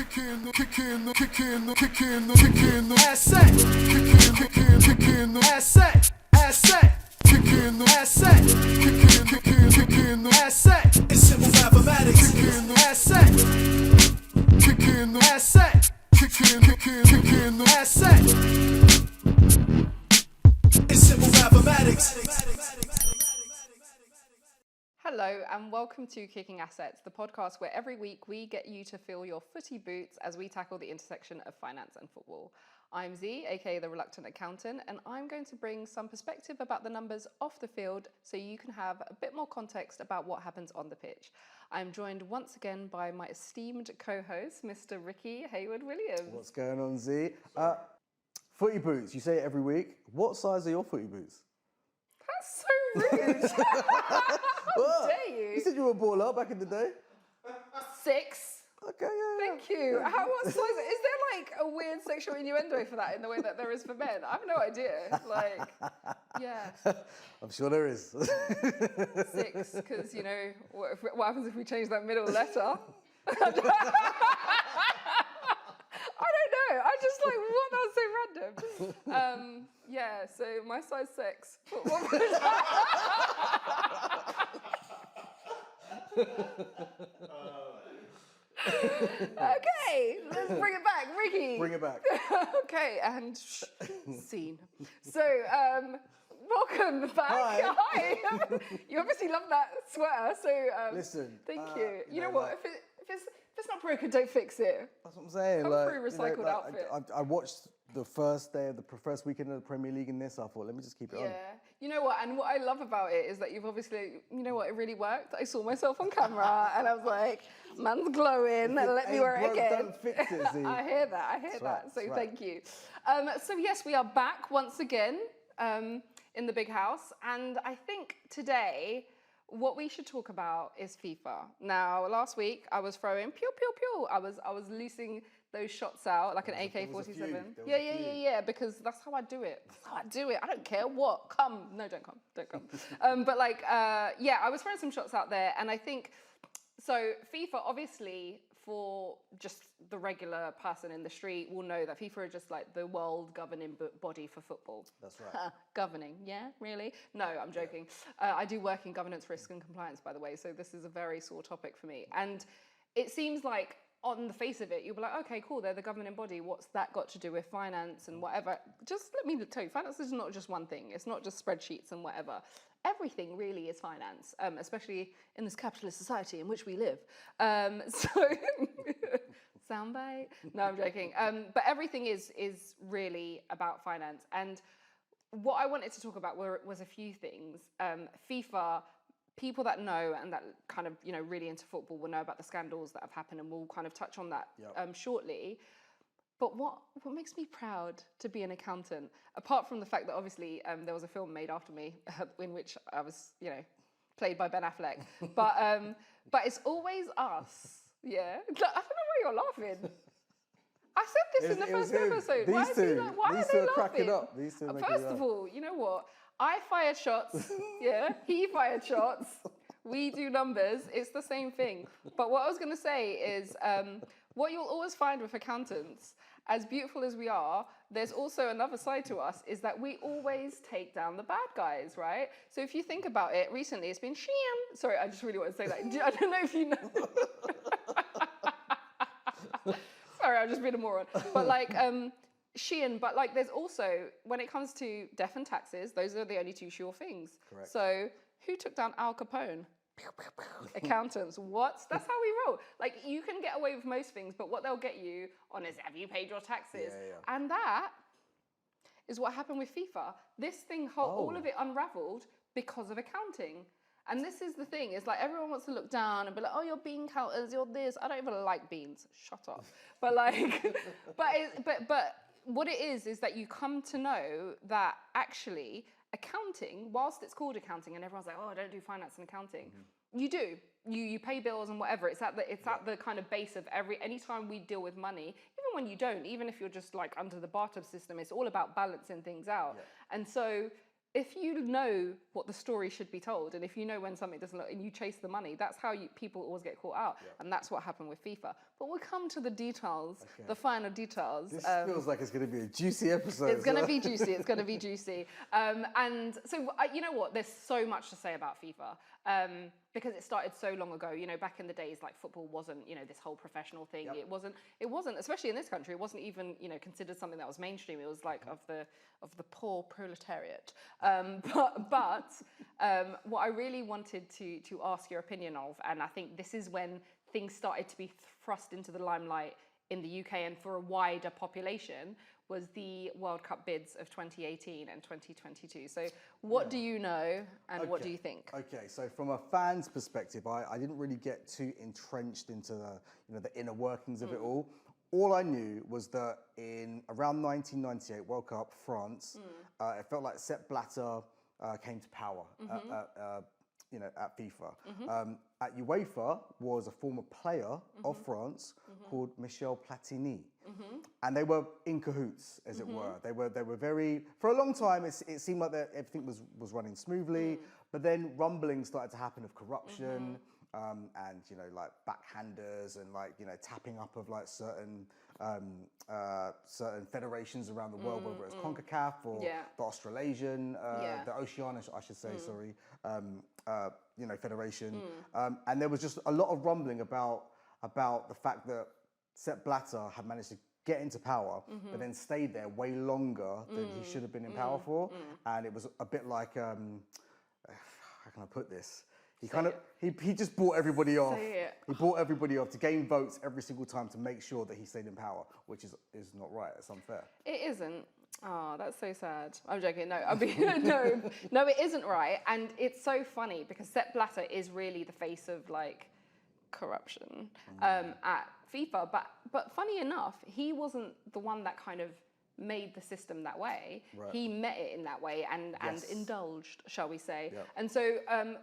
It's simple mathematics. It's simple mathematics. Hello and welcome to Kicking Assets, the podcast where every week we get you to fill your footy boots as we tackle the intersection of finance and football. I'm Z, aka the Reluctant Accountant, and I'm going to bring some perspective about the numbers off the field so you can have a bit more context about what happens on the pitch. I'm joined once again by my esteemed co-host, Mr. Rickie Haywood-Williams. What's going on, Z? Footy boots, you say it every week. What size are your footy boots? That's so rude. How dare you? You said you were a baller back in the day. 6. Okay, yeah. Thank you. What size? Is there like a weird sexual innuendo for that in the way that there is for men? I have no idea. Like, yeah. I'm sure there is. 6, because, you know, what happens if we change that middle letter? I don't know. I just like, what? That was so random. Yeah, so my size 6. Okay, let's bring it back, Rickie. Bring it back. Okay, and scene. So, welcome back. Hi. You obviously love that sweater, so Listen. thank you. You know what? If it's not broken, don't fix it. That's what I'm saying. Come like, through recycled outfit. I watched the first weekend of the Premier League in this. I thought, let me just keep it on. Yeah. You know what? And what I love about it is that you've obviously, you know what? It really worked. I saw myself on camera and I was like, man's glowing. Let me wear it again. Don't fix it, Z. I hear that. Right, So right. thank you. So yes, we are back once again in the big house. And I think today, what we should talk about is FIFA. Now, last week I was throwing pew pew pew. I was loosing those shots out like an AK-47. Yeah, because that's how I do it. I don't care what. Come. No, don't come. But like, yeah, I was throwing some shots out there, and I think so. FIFA, obviously, for just the regular person in the street, will know that FIFA are just like the world governing body for football. That's right. Governing, yeah, really? No, I'm joking. I do work in governance, risk and compliance, by the way, so this is a very sore topic for me. And it seems like on the face of it, you'll be like, okay, cool, they're the governing body. What's that got to do with finance and whatever? Just let me tell you, finance is not just one thing. It's not just spreadsheets and whatever. Everything really is finance, especially in this capitalist society in which we live. Soundbite? No, I'm joking. But everything is really about finance. And what I wanted to talk about was a few things. FIFA, people that know and that kind of, you know, really into football will know about the scandals that have happened, and we'll kind of touch on that shortly. But what makes me proud to be an accountant, apart from the fact that obviously there was a film made after me in which I was, you know, played by Ben Affleck, but it's always us, yeah. I don't know why you're laughing. I said this in the first episode. These two are cracking laughing? up. These two are making First me of laugh. all, you know what? I fired shots, yeah. He fired shots. We do numbers. It's the same thing. But what I was going to say is, what you'll always find with accountants, as beautiful as we are, there's also another side to us, is that we always take down the bad guys, right? So if you think about it, recently it's been Shein. Sorry, I just really want to say that. I don't know if you know. Sorry, I've just been a moron. But like, Shein, but like there's also, when it comes to death and taxes, those are the only two sure things. Correct. So who took down Al Capone? Accountants. What? That's how we roll. Like, you can get away with most things, but what they'll get you on is, have you paid your taxes? Yeah. And that is what happened with FIFA. This thing, all of it unraveled because of accounting. And this is the thing, is like everyone wants to look down and be like, oh, you're bean counters, you're this. I don't even like beans. Shut up. But like, but what it is that you come to know that actually accounting, whilst it's called accounting and everyone's like, oh, I don't do finance and accounting. You do. You pay bills and whatever. It's at the kind of base of anytime we deal with money, even when you don't, even if you're just like under the barter system, it's all about balancing things out. Yeah. And so if you know what the story should be told, and if you know when something doesn't look, and you chase the money, that's how people always get caught out, and that's what happened with FIFA. But we'll come to the details, the final details. This feels like it's going to be a juicy episode. It's going to be juicy. It's going to be juicy. And so, you know what? There's so much to say about FIFA because it started so long ago. You know, back in the days, like football wasn't, you know, this whole professional thing. Yep. It wasn't, especially in this country. It wasn't even, you know, considered something that was mainstream. It was like of the poor proletariat. But what I really wanted to ask your opinion of, and I think this is when things started to be thrust into the limelight in the UK and for a wider population, was the World Cup bids of 2018 and 2022. So what do you know and what do you think? Okay, so from a fan's perspective, I didn't really get too entrenched into the inner workings of it all. All I knew was that in around 1998 World Cup, France, it felt like Sepp Blatter came to power at FIFA. At UEFA was a former player of France called Michel Platini. And they were in cahoots, as it were. They were very, for a long time, it seemed like that everything was running smoothly, but then rumblings started to happen of corruption, and like backhanders and like tapping up of like certain federations around the world, whether it's CONCACAF or the Australasian, the Oceania, I should say, sorry, federation, and there was just a lot of rumbling about the fact that Sepp Blatter had managed to get into power, but then stayed there way longer than he should have been in power for, and it was a bit like how can I put this? He just bought everybody off. He bought everybody off to gain votes every single time to make sure that he stayed in power, which is not right. It's unfair. It isn't. Oh, that's so sad. I'm joking. No, I mean, no, it isn't right. And it's so funny because Sepp Blatter is really the face of like corruption at FIFA. But funny enough, he wasn't the one that kind of made the system that way. Right. He met it in that way and indulged, shall we say. Yep. And so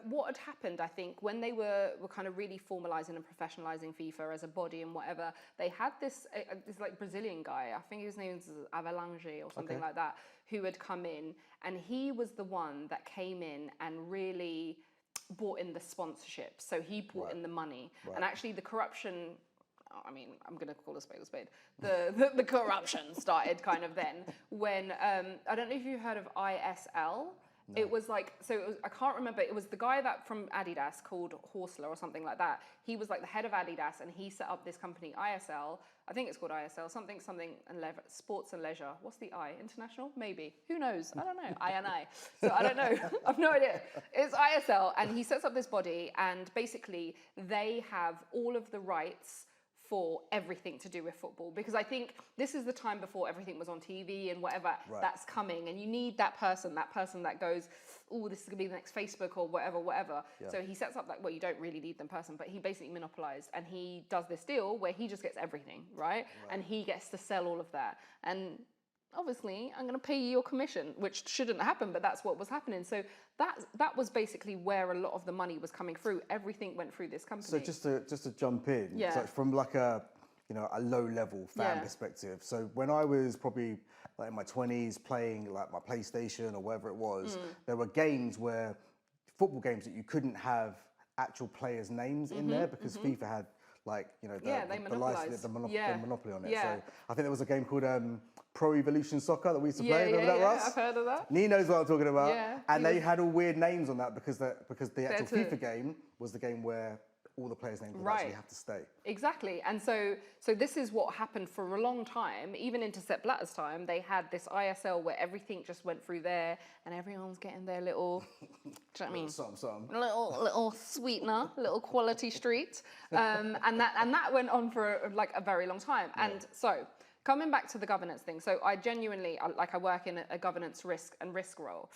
what had happened, I think, when they were kind of really formalizing and professionalizing FIFA as a body and whatever, they had this like Brazilian guy, I think his name is Avalanche or something like that, who had come in, and he was the one that came in and really brought in the sponsorship. So he brought in the money. Right. And actually the corruption, I mean, I'm going to call a spade a spade. The corruption started kind of then when, I don't know if you heard of ISL. No. It was like, I can't remember, it was the guy that from Adidas called Horsler or something like that. He was like the head of Adidas and he set up this company, ISL. I think it's called ISL, something, and sports and leisure. What's the I? International? Maybe. Who knows? I don't know. I. So I don't know. I've no idea. It's ISL and he sets up this body and basically they have all of the rights for everything to do with football, because I think this is the time before everything was on TV and whatever that's coming, and you need that person that goes, oh, this is gonna be the next Facebook or whatever. Yeah. So he sets up that, well, you don't really need them person, but he basically monopolized, and he does this deal where he just gets everything, right? And he gets to sell all of that. And obviously, I'm going to pay you your commission, which shouldn't happen, but that's what was happening. So that was basically where a lot of the money was coming through. Everything went through this company. So just to jump in, so from like a low level fan perspective. So when I was probably like in my 20s playing like my PlayStation or whatever it was, there were games football games that you couldn't have actual players' names in there because FIFA had like the monopoly on it. So I think there was a game called Pro Evolution Soccer that we used to play. Remember that, Russ? I've heard of that. Nee knows what I'm talking about. Yeah, and they had all weird names on that because the actual FIFA game was the game where all the players' names would actually have to stay. Exactly. And so this is what happened for a long time. Even into Sepp Blatter's time, they had this ISL where everything just went through there and everyone's getting their little, do you know what I mean? Something. Little sweetener, little quality street. And that went on for like a very long time. Yeah. And so coming back to the governance thing. So I genuinely, I work in a governance risk role.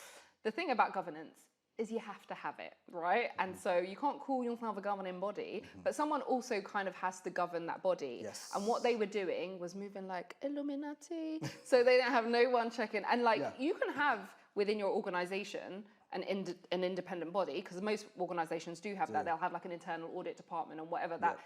The thing about governance is you have to have it, right? And so you can't call yourself a governing body, but someone also kind of has to govern that body. Yes. And what they were doing was moving like Illuminati. So they didn't have no one checking. And like you can have within your organization an independent body, because most organizations do have that. They'll have like an internal audit department and whatever that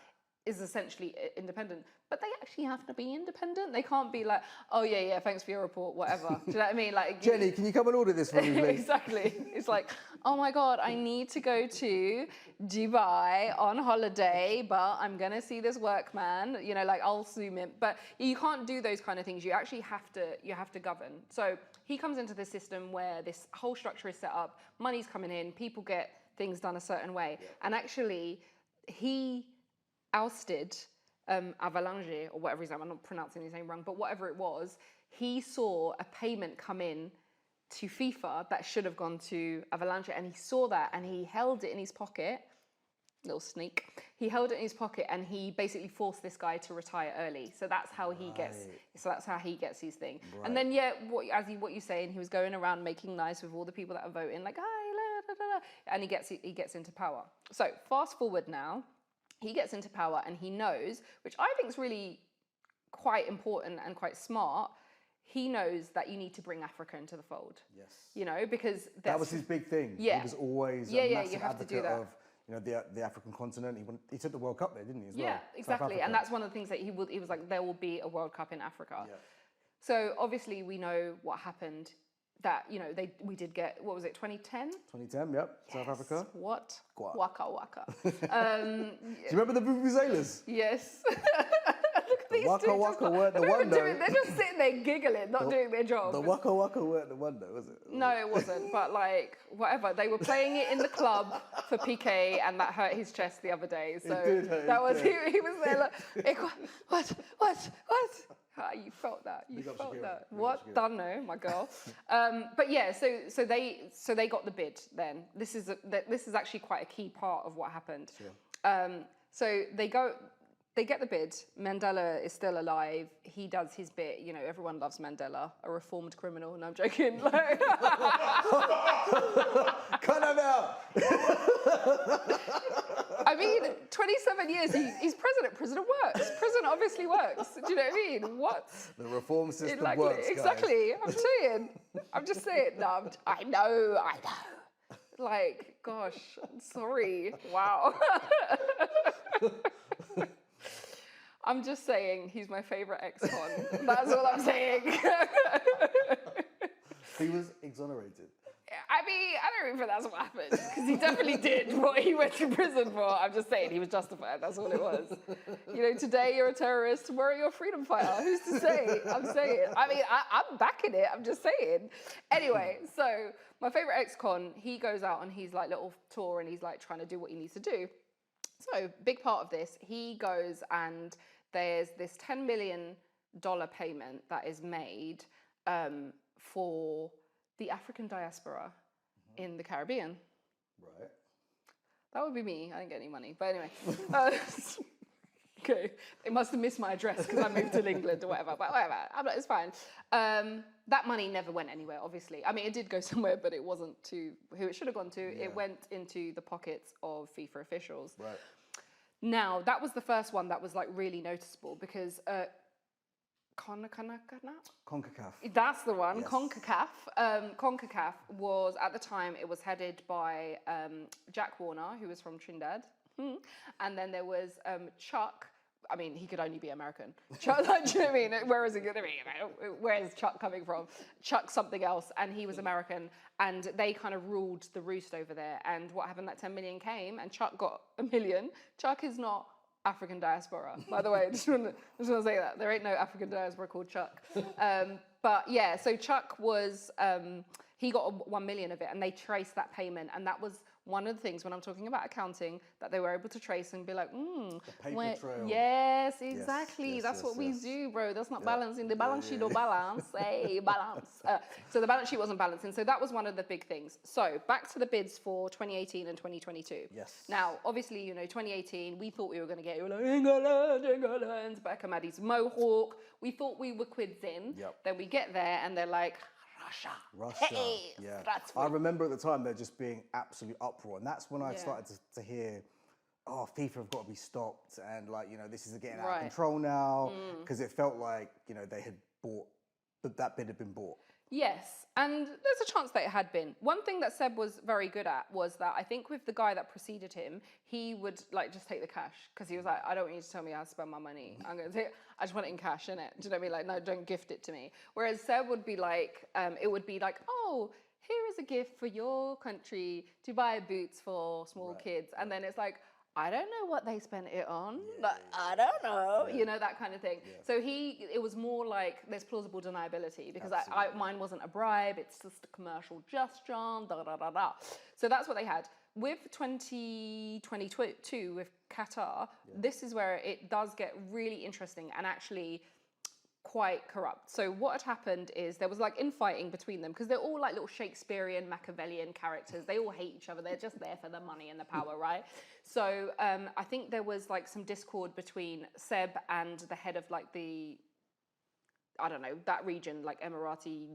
is essentially independent, but they actually have to be independent. They can't be like, oh yeah, thanks for your report, whatever. Do you know what I mean? Like, Jenny, can you come and order this for me, please? Exactly. It's like, oh my God, I need to go to Dubai on holiday, but I'm gonna see this workman. You know, like I'll zoom in, but you can't do those kind of things. You actually have to govern. So he comes into the system where this whole structure is set up. Money's coming in. People get things done a certain way, and actually, he ousted Avalanche, or whatever his name, I'm not pronouncing his name wrong, but whatever it was, he saw a payment come in to FIFA that should have gone to Avalanche, and he saw that and he held it in his pocket, little sneak, he held it in his pocket and he basically forced this guy to retire early. So that's how he gets his thing. Right. And then what you're saying, he was going around making nice with all the people that are voting, like, and he gets into power. So fast forward now, he gets into power and he knows, which I think is really quite important and quite smart, he knows that you need to bring Africa into the fold. Yes. You know, because that was his big thing. Yeah. He was always a massive advocate of, you know, the African continent. He took the World Cup there, didn't he, as well? Yeah, exactly. And that's one of the things that he was like, there will be a World Cup in Africa. Yeah. So obviously we know what happened. That, you know, we did get, what was it, 2010? 2010, yep. Yes. South Africa. What? Waka waka. Do you remember the Vuvuzelas? Yes. Look at these Waka waka weren't the one, though. They're just sitting there giggling, not doing their job. The waka waka weren't the one, though, was it? No, it wasn't. But like, whatever. They were playing it in the club for Piqué, and that hurt his chest the other day. So it did hurt that was his he was there like, what? Ah, you felt that. You felt that. What? Don't know, my girl. But yeah, so they got the bid. Then this is actually quite a key part of what happened. Sure. So they get the bid. Mandela is still alive. He does his bit. You know, everyone loves Mandela, a reformed criminal. No, I'm joking. Like, cut him out. I mean, 27 years, he's president. President works. President obviously works. Do you know what I mean? What? The reform system works, exactly. Guys. I'm just saying. No, I know. Like, gosh, sorry. Wow. I'm just saying he's my favourite ex-con. That's all I'm saying. He was exonerated. I mean, I don't even think that's what happened, because he definitely did what he went to prison for. I'm just saying he was justified. That's all it was. You know, today you're a terrorist, tomorrow you're a freedom fighter. Who's to say? I'm saying. I mean, I'm backing it. I'm just saying. Anyway, so my favourite ex-con, he goes out on his like little tour and he's like trying to do what he needs to do. So big part of this, he goes and there's this $10 million payment that is made for the African diaspora in the Caribbean. Right. That would be me. I didn't get any money. But anyway. Okay. They must have missed my address because I moved to England or whatever. But whatever. It's fine. That money never went anywhere, obviously. I mean, it did go somewhere, but it wasn't to who it should have gone to. Yeah. It went into the pockets of FIFA officials. Right. Now, that was the first one that was like really noticeable because CONCACAF. That's the one, yes. CONCACAF. CONCACAF was, at the time, it was headed by Jack Warner, who was from Trinidad. And then there was Chuck. I mean, he could only be American. Chuck, like, do you know what I mean? Where is he going to be? You know, where is Chuck coming from? Chuck something else, and he was American. And they kind of ruled the roost over there. And what happened, that 10 million came, and Chuck got $1 million. Chuck is not African diaspora, by the way. I just want to say that. There ain't no African diaspora called Chuck. But yeah, so Chuck was, he got 1 million of it, and they traced that payment. And that was one of the things when I'm talking about accounting that they were able to trace and be like, the paper trail. Yes, exactly. That's what we do, bro. That's not balancing. The balance sheet or balance. Hey, balance. So the balance sheet wasn't balancing. So that was one of the big things. So back to the bids for 2018 and 2022. Yes. Now, obviously, you know, 2018, we thought we were going to get like England, Beckham had his mohawk. We thought we were quids in. Yep. Then we get there and they're like, Russia. Hey, yeah. I remember at the time there just being absolute uproar, and that's when I started to hear, oh, FIFA have got to be stopped, and like, you know, this is getting out of control now, because it felt like, you know, they had bought, that bid had been bought. Yes, and there's a chance that it had been. One thing that Seb was very good at was that I think with the guy that preceded him, he would like just take the cash because he was like, I don't want you to tell me how to spend my money. I'm gonna take. I just want it in cash, innit? Do you know what I mean? Like, no, don't gift it to me. Whereas Seb would be like, it would be like, oh, here is a gift for your country to buy boots for small kids, and then it's like, I don't know what they spent it on. I don't know, you know, that kind of thing. Yeah. So it was more like there's plausible deniability because mine wasn't a bribe, it's just a commercial gesture, da da da da. So that's what they had. With 2022 with Qatar, this is where it does get really interesting and actually quite corrupt. So what had happened is there was like infighting between them because they're all like little Shakespearean, Machiavellian characters. They all hate each other. They're just there for the money and the power, right? So I think there was like some discord between Seb and the head of like I don't know, that region, like Emirati,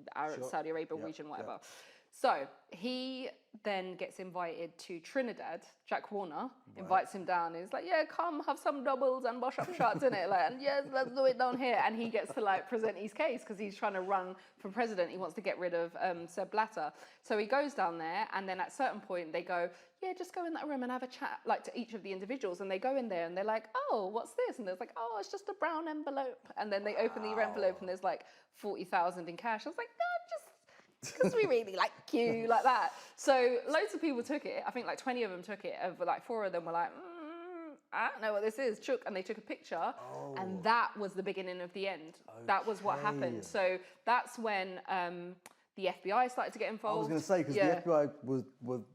Saudi Arabia region, whatever. Yep. So he then gets invited to Trinidad. Jack Warner invites him down. He's like, yeah, come have some doubles and wash up shots in it. Like, and yes, let's do it down here. And he gets to like present his case because he's trying to run for president. He wants to get rid of Sepp Blatter. So he goes down there, and then at a certain point they go, yeah, just go in that room and have a chat like to each of the individuals. And they go in there and they're like, oh, what's this? And there's like, oh, it's just a brown envelope. And then they open the envelope and there's like 40,000 in cash. I was like, no, just because we really like you, like that. So loads of people took it. I think like 20 of them took it. Of like 4 of them were like, I don't know what this is, chook, and they took a picture, and that was the beginning of the end. Okay. That was what happened. So that's when the FBI started to get involved. I was going to say, because the FBI was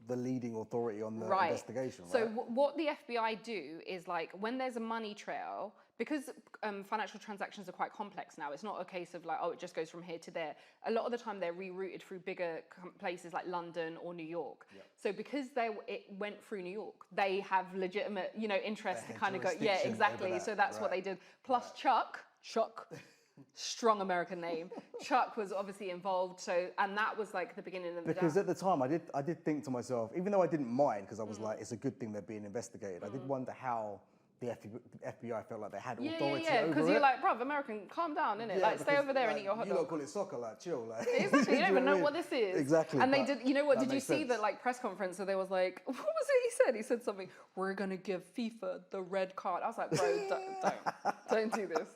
the leading authority on the investigation, right? So what the FBI do is, like, when there's a money trail, because financial transactions are quite complex now, it's not a case of like, oh, it just goes from here to there. A lot of the time they're rerouted through bigger places like London or New York. Yep. So because it went through New York, they have legitimate, interest to kind of go, yeah, exactly. So that's what they did. Plus Chuck, strong American name. Chuck was obviously involved, and that was like the beginning of the Because at the time, I did think to myself, even though I didn't mind, because I was like, it's a good thing they're being investigated. I did wonder how the FBI felt like they had authority over it. Yeah, because you're like, bruv, American, calm down, innit? Yeah, like, stay over there and eat your hot dog. You don't call it soccer, like, chill. Like. Exactly, you don't even know what this is. Exactly. And they did, did you see the like press conference? So there was like, what was it he said? He said something, we're going to give FIFA the red card. I was like, bro, don't do this.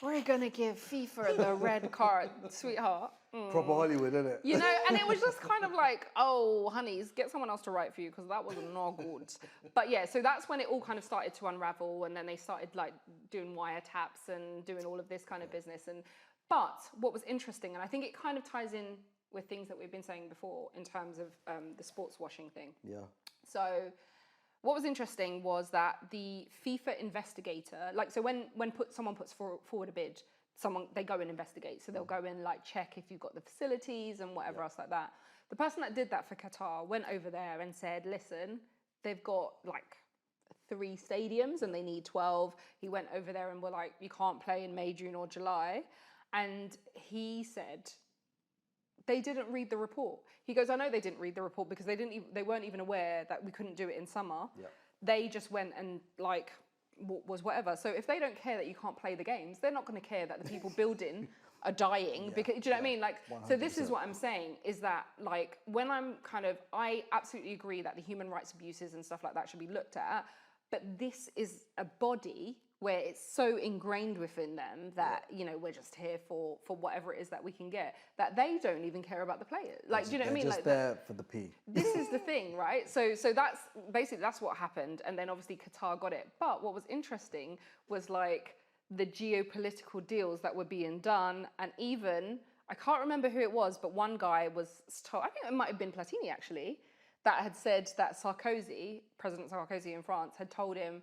We're going to give FIFA the red card, sweetheart. Proper Hollywood, isn't it? And it was just kind of like, oh, honeys, get someone else to write for you because that was not good. But yeah, so that's when it all kind of started to unravel, and then they started like doing wiretaps and doing all of this kind of business. But what was interesting, and I think it kind of ties in with things that we've been saying before in terms of the sports washing thing. Yeah. So what was interesting was that the FIFA investigator, like, so when someone puts forward a bid, they go and investigate. So they'll go and like check if you've got the facilities and whatever else like that. The person that did that for Qatar went over there and said, listen, they've got like 3 stadiums and they need 12. He went over there and were like, you can't play in May, June or July. And he said, they didn't read the report. He goes, I know they didn't read the report because they weren't even aware that we couldn't do it in summer. Yep. They just went and like was whatever. So if they don't care that you can't play the games, they're not going to care that the people building are dying. Because do you know what I mean? Like, 100%. So this is what I'm saying is that like when I absolutely agree that the human rights abuses and stuff like that should be looked at, but this is a body where it's so ingrained within them that, we're just here for whatever it is that we can get, that they don't even care about the players. Like, do you know what I mean? Just like there for the P. This is the thing, right? So that's what happened. And then obviously Qatar got it. But what was interesting was like the geopolitical deals that were being done. And even, I can't remember who it was, but one guy was told, I think it might have been Platini actually, that had said that President Sarkozy in France had told him,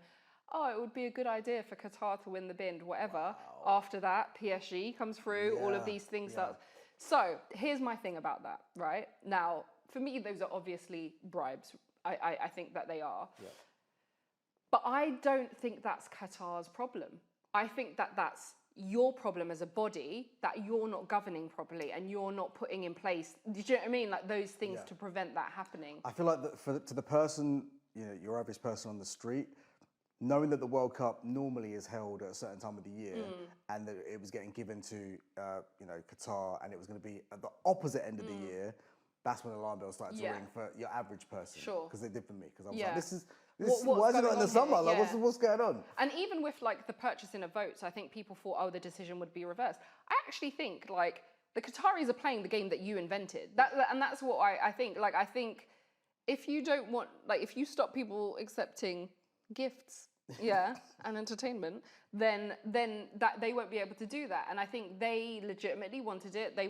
oh, it would be a good idea for Qatar to win the bid, whatever. Wow. After that, PSG comes through, all of these things. So here's my thing about that, right? Now, for me, those are obviously bribes. I think that they are. Yeah. But I don't think that's Qatar's problem. I think that that's your problem as a body, that you're not governing properly and you're not putting in place, do you know what I mean? Like those things to prevent that happening. I feel like to the person, your average person on the street, knowing that the World Cup normally is held at a certain time of the year, and that it was getting given to Qatar, and it was going to be at the opposite end of the year, that's when alarm bells started to ring for your average person. Sure. Because they did for me. Because I was like, this is What's why is it not in the going on summer? here? Like, Yeah. what's going on? And even with like the purchasing of votes, I think people thought, oh, the decision would be reversed. I actually think like the Qataris are playing the game that you invented. And that's what I think. Like, I think if you don't want, like, if you stop people accepting gifts, and entertainment, then that they won't be able to do that. And I think they legitimately wanted it. They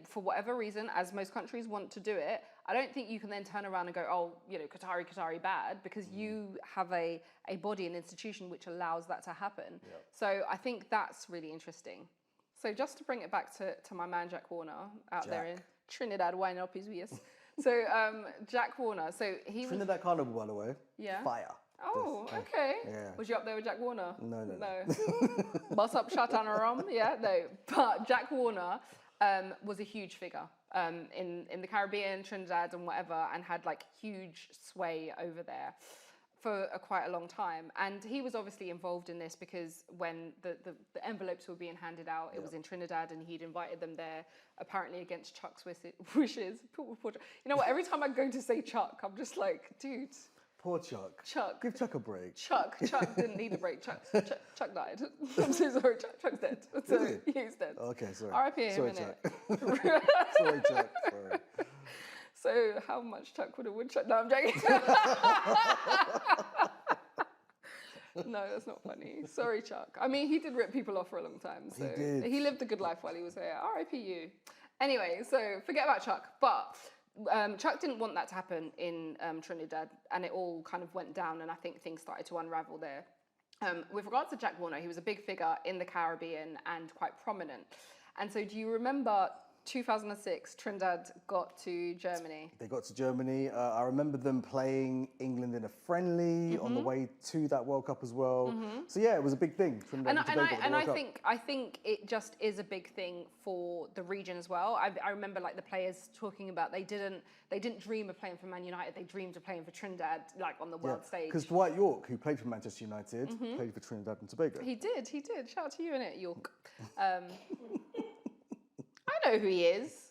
for whatever reason, as most countries want to do it. I don't think you can then turn around and go, oh, Qatari bad, because you have a body, an institution which allows that to happen. Yep. So I think that's really interesting. So just to bring it back to my man Jack Warner out there in Trinidad, winding up his ears. So Jack Warner, so he Trinidad Carnival, by the way. Yeah. Fire. Oh, okay. Yeah. Was you up there with Jack Warner? No. Bust up shut on a rum? Yeah, no. But Jack Warner was a huge figure in the Caribbean, Trinidad and whatever, and had like huge sway over there for quite a long time. And he was obviously involved in this because when the envelopes were being handed out, it was in Trinidad and he'd invited them there, apparently against Chuck's wishes. You know what, every time I go to say Chuck, I'm just like, dude. Poor Chuck. Chuck. Give Chuck a break. Chuck didn't need a break. Chuck died. I'm so sorry. Chuck's dead. So, he's dead. Okay, sorry. R.I.P. him, sorry, innit? Chuck. Sorry, Chuck. Sorry. So how much Chuck would a woodchuck? No, I'm joking. No, that's not funny. Sorry, Chuck. I mean, he did rip people off for a long time. So he did. He lived a good life while he was here. R.I.P. you. Anyway, so forget about Chuck. But Chuck didn't want that to happen in Trinidad, and it all kind of went down, and I think things started to unravel there. With regards to Jack Warner, he was a big figure in the Caribbean and quite prominent. And so do you remember 2006, Trinidad got to Germany? They got to Germany. I remember them playing England in a friendly on the way to that World Cup as well. So yeah, it was a big thing. Trinidad and Tobago at the World Cup. I think it just is a big thing for the region as well. I remember like the players talking about they didn't dream of playing for Man United. They dreamed of playing for Trinidad, like on the world stage. Because Dwight York, who played for Manchester United, played for Trinidad and Tobago. He did. Shout out to you, innit, York. I know who he is.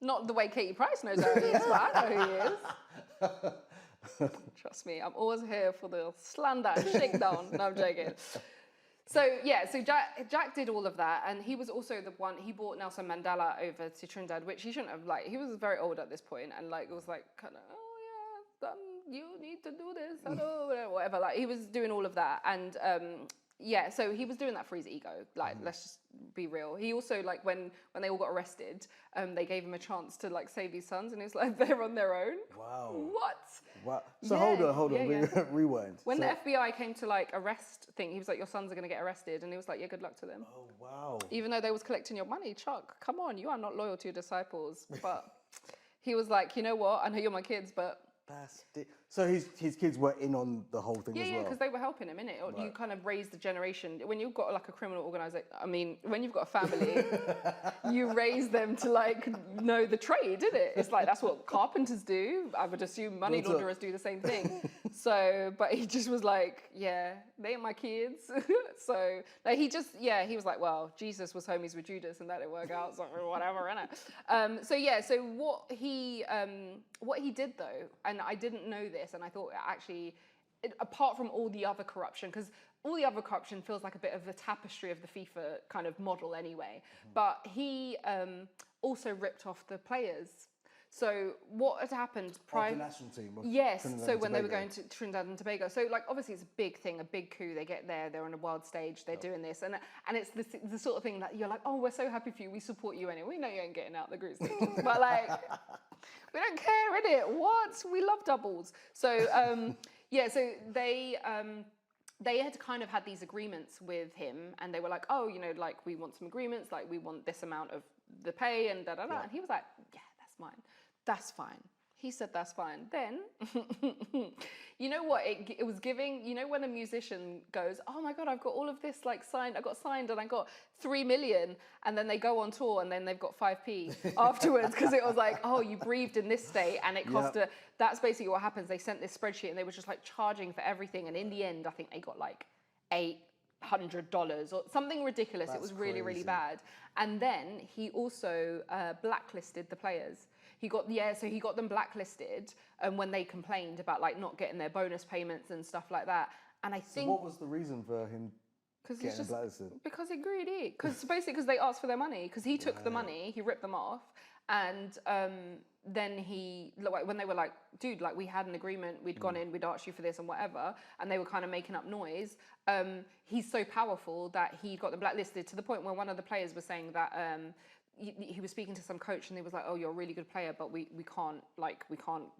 Not the way Katie Price knows who he is, but I know who he is. Trust me, I'm always here for the slander and shakedown. No, I'm joking. So Jack did all of that, and he was also the one, he brought Nelson Mandela over to Trinidad, which he shouldn't have, like, he was very old at this point, and like, it was like, kind of, oh yeah, you need to do this, whatever, like, he was doing all of that, and so he was doing that for his ego, like, let's just be real. He also, like, when they all got arrested, they gave him a chance to, like, save his sons, and he was like, they're on their own. Wow. What? Wow. So hold on, rewind. When the FBI came to, like, arrest thing, he was like, your sons are going to get arrested, and he was like, yeah, good luck to them. Oh, wow. Even though they was collecting your money, Chuck, come on, you are not loyal to your disciples. But he was like, you know what, I know you're my kids, but... So his kids were in on the whole thing as well? Yeah, because they were helping him, innit? Right. You kind of raise the generation. When you've got like a criminal organisation, I mean, when you've got a family, you raise them to like know the trade, isn't it? It's like, that's what carpenters do. I would assume money launderers do the same thing. So, but he just was like, yeah, they ain't my kids. So like, he was like, well, Jesus was homies with Judas and that didn't work out, so whatever, innit? So what he did though, and I didn't know this, and I thought actually, apart from all the other corruption, because all the other corruption feels like a bit of a tapestry of the FIFA kind of model anyway, but he also ripped off the players. So what had happened prior? Of the national team. Yes. Trinidad so when they were going to Trinidad and Tobago, so like obviously it's a big thing, a big coup. They get there, they're on a world stage, they're doing this, and it's the sort of thing that you're like, oh, we're so happy for you, we support you anyway. We know you ain't getting out the group stage, but like, we don't care, innit? What? We love doubles. So so they had kind of had these agreements with him, and they were like, oh, you know, like we want some agreements, like we want this amount of the pay and da da da, and he was like, yeah, that's mine. That's fine. He said, that's fine. Then, you know what? It was giving, you know, when a musician goes, oh my God, I've got all of this like signed. I got signed and I got 3 million. And then they go on tour and then they've got 5p afterwards because it was like, oh, you breathed in this state and it cost that's basically what happens. They sent this spreadsheet and they were just like charging for everything. And in the end, I think they got like $800 or something ridiculous. It was really, really bad. And then he also blacklisted the players. He got them blacklisted when they complained about like not getting their bonus payments and stuff like that. And I think what was the reason for him getting blacklisted? Because he greedy. Because basically they asked for their money. Because he took the money, he ripped them off, and then when they were like, dude, like we had an agreement, we'd gone in, we'd asked you for this and whatever, and they were kind of making up noise. He's so powerful that he got them blacklisted to the point where one of the players was saying that. He was speaking to some coach and he was like, oh, you're a really good player, but we can't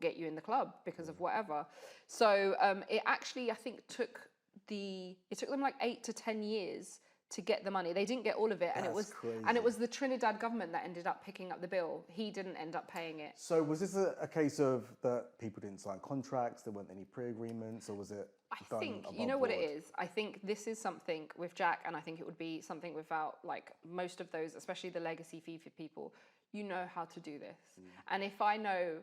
get you in the club because of whatever. So it actually, I think, took them like 8 to 10 years to get the money. They didn't get all of it. And it was the Trinidad government that ended up picking up the bill. He didn't end up paying it. So was this a case of that people didn't sign contracts, there weren't any pre-agreements, or was it I think, you know what it is? I think this is something with Jack, and I think it would be something without, like, most of those, especially the legacy FIFA people, you know how to do this. And if I know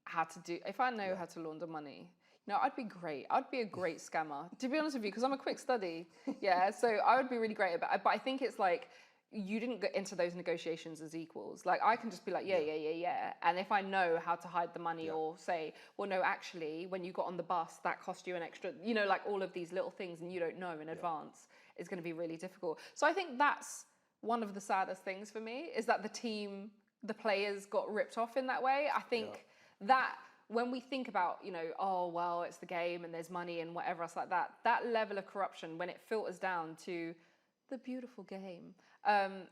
how to launder money, you know, I'd be great. I'd be a great scammer, to be honest with you, because I'm a quick study. Yeah, so I would be really great at it. But I think it's like, you didn't get into those negotiations as equals. Like, I can just be like, yeah. And if I know how to hide the money or say, well, no, actually, when you got on the bus, that cost you an extra, you know, like all of these little things and you don't know in advance, is going to be really difficult. So I think that's one of the saddest things for me, is that the players got ripped off in that way. I think that when we think about, you know, oh, well, it's the game and there's money and whatever else like that, that level of corruption, when it filters down to the beautiful game,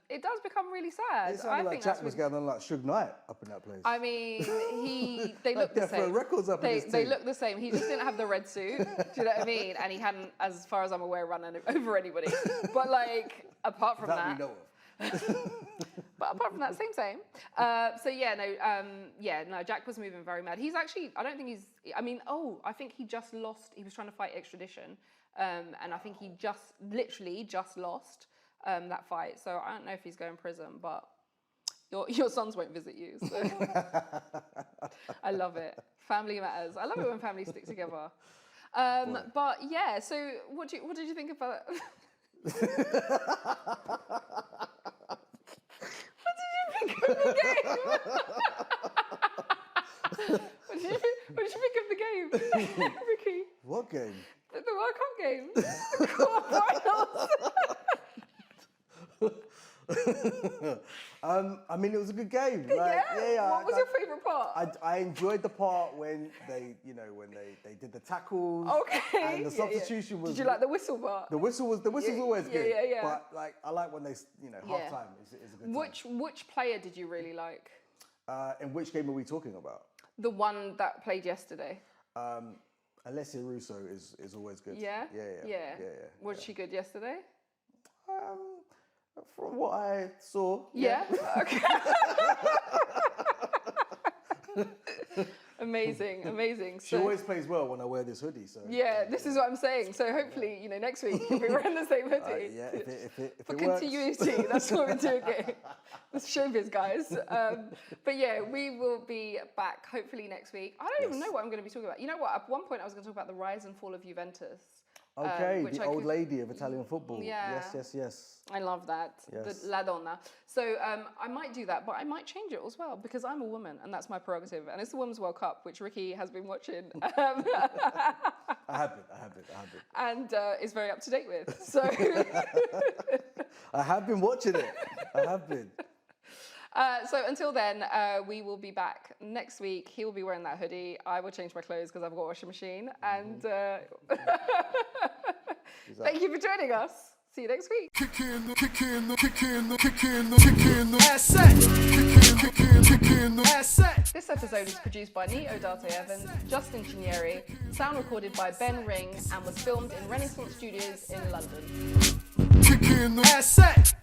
it does become really sad. It sounded like Jack was going on like Suge Knight up in that place. I mean, they look the same. Records up they look the same. He just didn't have the red suit. Do you know what I mean? And he hadn't, as far as I'm aware, run over anybody. But like, apart from that, we know of. But apart from that, same. No, Jack was moving very mad. He's actually, I think he just lost. He was trying to fight extradition, and I think he literally just lost that fight. So I don't know if he's going to prison, but your sons won't visit you. So I love it. Family matters. I love it when families stick together. But yeah, so what did you think about it? What did you think of the game? What did you think of the game, Rickie? What game? The World Cup game. The quarterfinals. I mean, it was a good game. Like, what was your favourite part? I enjoyed the part when they did the tackles. Okay. And the substitution was. Did you like the whistle part? The whistle was always good. Yeah. But like, I like when they, half time is a good time. Which player did you really like? In which game are we talking about? The one that played yesterday. Alessia Russo is always good. Yeah. Was she good yesterday? From what I saw. Yeah. Okay. Amazing. She always plays well when I wear this hoodie. So this is what I'm saying. So hopefully, next week we'll be wearing the same hoodie. If it For works. continuity, that's what we're doing. It's showbiz, guys. But yeah, we will be back hopefully next week. I don't even know what I'm going to be talking about. You know what? At one point, I was going to talk about the rise and fall of Juventus. Okay, the old lady of Italian football. Yeah. Yes. I love that. Yes. The La Donna. So I might do that, but I might change it as well because I'm a woman and that's my prerogative. And it's the Women's World Cup, which Rickie has been watching. I have been. And is very up to date with. So I have been watching it. I have been. So until then, we will be back next week. He will be wearing that hoodie. I will change my clothes because I've got a washing machine. And thank you for joining us. See you next week. Kick in the asset. This episode is produced by me, Odartei Evans, Justin Chinyere, sound recorded by Ben Ring, and was filmed in Renaissance Studios in London. Kick in the asset.